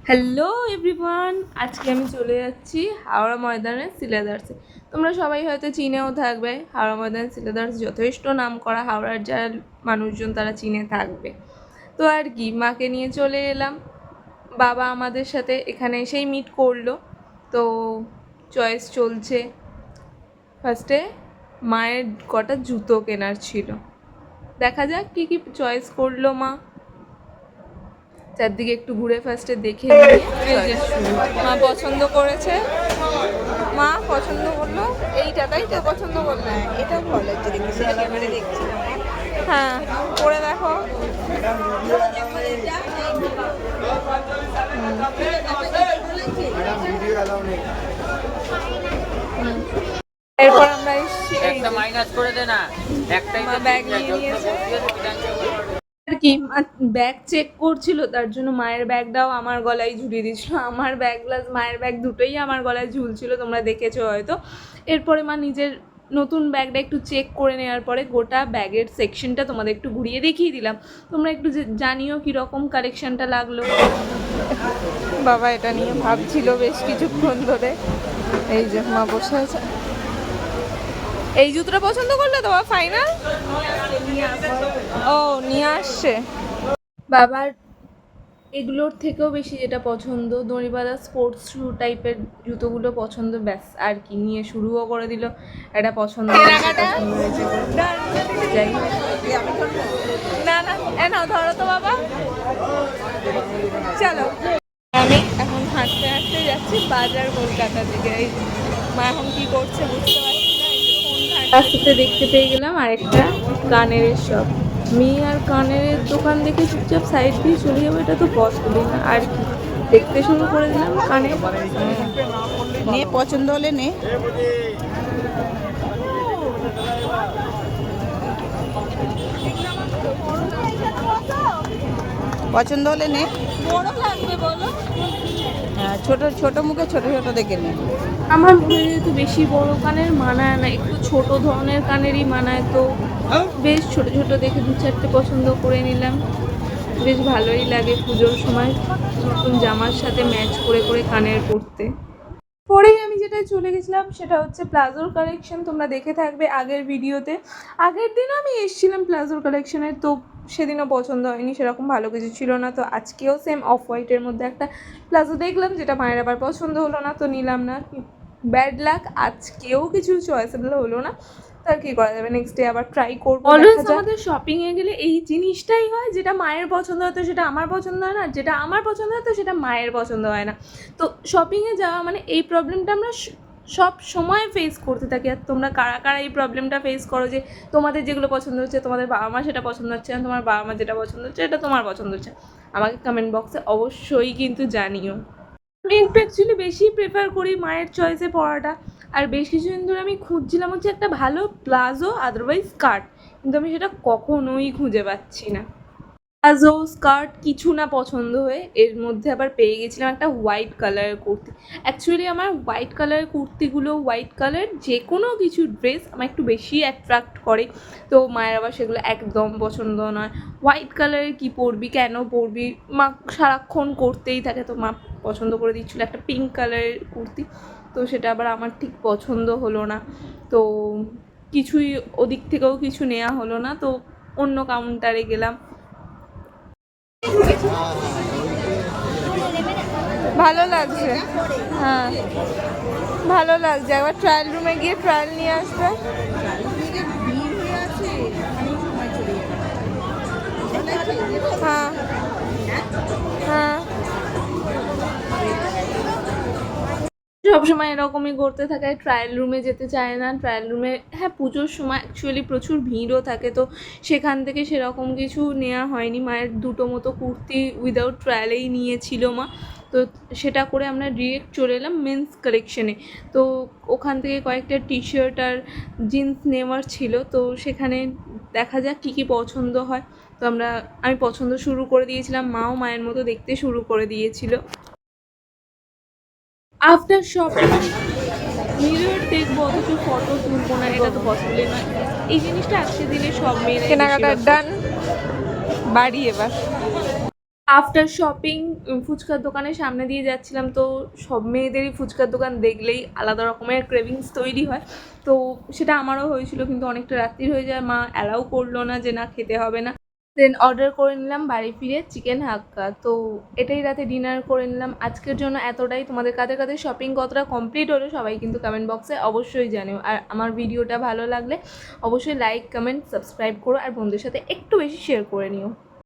Hello everyone, আজকে আমি চলে যাচ্ছি হাওড়া ময়দানের সিলেদার্সে। তোমরা সবাই হয়তো চিনেও থাকবে, হাওড়া ময়দান সিলেদার্স যথেষ্ট নাম করা, হাওড়ার যারা মানুষজন তারা চিনে থাকবে। তো আর কি, মাকে নিয়ে চলে এলাম। বাবা আমাদের সাথে এখানে এসেই মিট করলো। তো চয়েস চলছে। ফার্স্টে মায়ের কটা জুতো কেনার ছিল, দেখা যাক কী কী চয়েস করলো মা। চারদিকে একটু ঘুরে ফার্স্টে দেখে নিয়ে মা পছন্দ করেছে, মা পছন্দ করলো এইটা, তাই তো পছন্দ করলো, এটা ভালো লাগছে দেখতে, ক্যামেরা দেখছিলাম। হ্যাঁ পরে দেখো। এরপর আমরা একটা মাইনাস করে দে না, একটাই তো ব্যাগ নিয়ে নিয়েছে আর কি। ব্যাগ চেক করছিল, তার জন্য মায়ের ব্যাগটাও আমার গলায় ঝুলিয়ে দিয়েছিল। আমার ব্যাগ প্লাস মায়ের ব্যাগ দুটোই আমার গলায় ঝুলছিল, তোমরা দেখেছো হয়তো। এরপরে মা নিজের নতুন ব্যাগটা একটু চেক করে নেওয়ার পরে গোটা ব্যাগের সেকশনটা তোমাদের একটু ঘুরিয়ে দেখিয়ে দিলাম। তোমরা একটু জানিও কীরকম কালেকশনটা লাগলো। বাবা এটা নিয়ে ভাবছিল বেশ কিছুক্ষণ ধরে। এই যে মা বসে আছে। এই জুতোটা পছন্দ করলে তো ফাইনাল? ও নিয়ে আসছে। বাবার এগুলোর থেকেও বেশি যেটা পছন্দ, দড়িবাঁধা স্পোর্টস শু টাইপের জুতোগুলো পছন্দ, ব্যাস আর কি। নিয়ে শুরুও করে দিল। এটা পছন্দ হয়েছে। যাই না না, নাও ধরো তো বাবা, চলো। আমি এখন হাঁটতে হাঁটতে যাচ্ছি বাজার কলকাতা থেকে। এই মা এখন কি করছে বুঝতে পারছি না। রাস্তাতে দেখতে পেয়ে গেলাম আরেকটা কানের শপ। মেয়ে আর কানের দোকান দেখে চুপচাপ সাইড দিয়ে চলে যাবো, এটা তো পসিবল না। আর কি, দেখতে শুরু করে দিলাম কানে। নে, পছন্দ হলে নে। পছন্দ হলে নে। বড় লাগবে বলো? হ্যাঁ, ছোট ছোট মুখে ছোট ছোট দেখে নে। আমার মুখে যেহেতু বেশি বড় কানের মানায় না, একটু ছোট ধরনের কানেরই মানায়, তো বেশ ছোট ছোট দেখে দু চারটে পছন্দ করে নিলাম। বেশ ভালোই লাগে পুজোর সময় নতুন জামার সাথে ম্যাচ করে করে কানের পরতে। পরেই আমি যেটা চলে গেছিলাম সেটা হচ্ছে প্লাজোর কালেকশন। তোমরা দেখে থাকবে আগের ভিডিওতে। আগের দিনও আমি এসেছিলাম প্লাজোর কালেকশনে, তো সেদিনও পছন্দ হয়নি, সেরকম ভালো কিছু ছিল না। তো আজকেও সেম অফ হোয়াইটের মধ্যে একটা প্লাজো দেখলাম, যেটা মায়ের আবার পছন্দ হলো না, তো নিলাম না। ব্যাড লাক, আজকেও কিছু চয়েসেবল হলো না। তার কি করা যাবে, নেক্সট ডে আবার ট্রাই করবো। অলওয়েজ আমাদের শপিংয়ে গেলে এই জিনিসটাই হয়, যেটা মায়ের পছন্দ হতো সেটা আমার পছন্দ হয় না, যেটা আমার পছন্দ হতো সেটা মায়ের পছন্দ হয় না। তো শপিংয়ে যাওয়া মানে এই প্রবলেমটা আমরা সব সময় ফেস করতে থাকি। আর তোমরা কারা কারা এই প্রবলেমটা ফেস করো, যে তোমাদের যেগুলো পছন্দ হচ্ছে তোমাদের বাবা মা সেটা পছন্দ হচ্ছে না, তোমার বাবা মা যেটা পছন্দ হচ্ছে এটা তোমার পছন্দ হচ্ছে, আমাকে কমেন্ট বক্সে অবশ্যই কিন্তু জানিও। আমি একটু অ্যাকচুয়ালি বেশি প্রেফার করি মায়ের চয়েসে পড়াটা। আর বেশ কিছুদিন ধরে আমি খুঁজছিলাম হচ্ছে একটা ভালো প্লাজো, আদারওয়াইজ স্কার্ট, কিন্তু আমি সেটা কখনোই খুঁজে পাচ্ছি না। প্লাজো স্কার্ট কিছু না পছন্দ হয়ে এর মধ্যে আবার পেয়ে গেছিলাম একটা হোয়াইট কালারের কুর্তি। অ্যাকচুয়ালি আমার হোয়াইট কালারের কুর্তিগুলো, হোয়াইট কালার যে কোনো কিছু ড্রেস আমার একটু বেশি অ্যাট্রাক্ট করে। তো মায়ের আবার সেগুলো একদম পছন্দ নয়। হোয়াইট কালারের কী পরবি, কেন পরবি, মা সারাক্ষণ করতেই থাকে। তো মা পছন্দ করে দিচ্ছিলো একটা পিঙ্ক কালারের কুর্তি, তো সেটা আবার আমার ঠিক পছন্দ হলো না। তো কিছুই ওদিক থেকেও কিছু নেওয়া হলো না, তো অন্য কাউন্টারে গেলাম। ভালো লাগছে, হ্যাঁ ভালো লাগছে। একবার ট্রায়াল রুমে গিয়ে ট্রায়াল নিয়ে আসবে। হ্যাঁ হ্যাঁ, সবসময় এরকমই করতে থাকে, ট্রায়াল রুমে যেতে চায় না। ট্রায়াল রুমে, হ্যাঁ পুজোর সময় অ্যাকচুয়ালি প্রচুর ভিড়ও থাকে, তো সেখান থেকে সেরকম কিছু নেওয়া হয়নি। মায়ের দুটো মতো কুর্তি উইদাউট ট্রায়ালেই নিয়েছিল মা, তো সেটা করে আমরা ডিরেক্ট চলে এলাম মেন্স কালেকশনে। তো ওখান থেকে কয়েকটা টি শার্ট আর জিন্স নেওয়ার ছিল, তো সেখানে দেখা যাক কী কী পছন্দ হয়। তো আমি পছন্দ শুরু করে দিয়েছিলাম, মাও মায়ের মতো দেখতে শুরু করে দিয়েছিল। আফটার শপিং মিরর দেখবো অথচ ফটো তুলবো না, এটা তো পসিবলই নয়। এই জিনিসটা আজকে দিনে সব মেয়েরা কেনাকাটার ডান, বাড়ি এবার। আফটার শপিং ফুচকার দোকানের সামনে দিয়ে যাচ্ছিলাম, তো সব মেয়েদেরই ফুচকার দোকান দেখলেই আলাদা রকমের ক্রেভিংস তৈরি হয়। তো সেটা আমারও হয়েছিল, কিন্তু অনেকটা রাত্রি হয়ে যায়, মা অ্যালাউ করলো না যে না খেতে হবে না। দেন অর্ডার করে নিলাম বাড়ি ফিরে চিকেন হাক্কা। তো এটাই রাতে ডিনার করে নিলাম। আজকের জন্য এতটাই। তোমাদের কাদের কাদের শপিং কতটা কমপ্লিট হলো সবাই কিন্তু কমেন্ট বক্সে অবশ্যই জানিও। আর আমার ভিডিওটা ভালো লাগলে অবশ্যই লাইক, কমেন্ট, সাবস্ক্রাইব করো আর বন্ধুদের সাথে একটু বেশি শেয়ার করে নিও।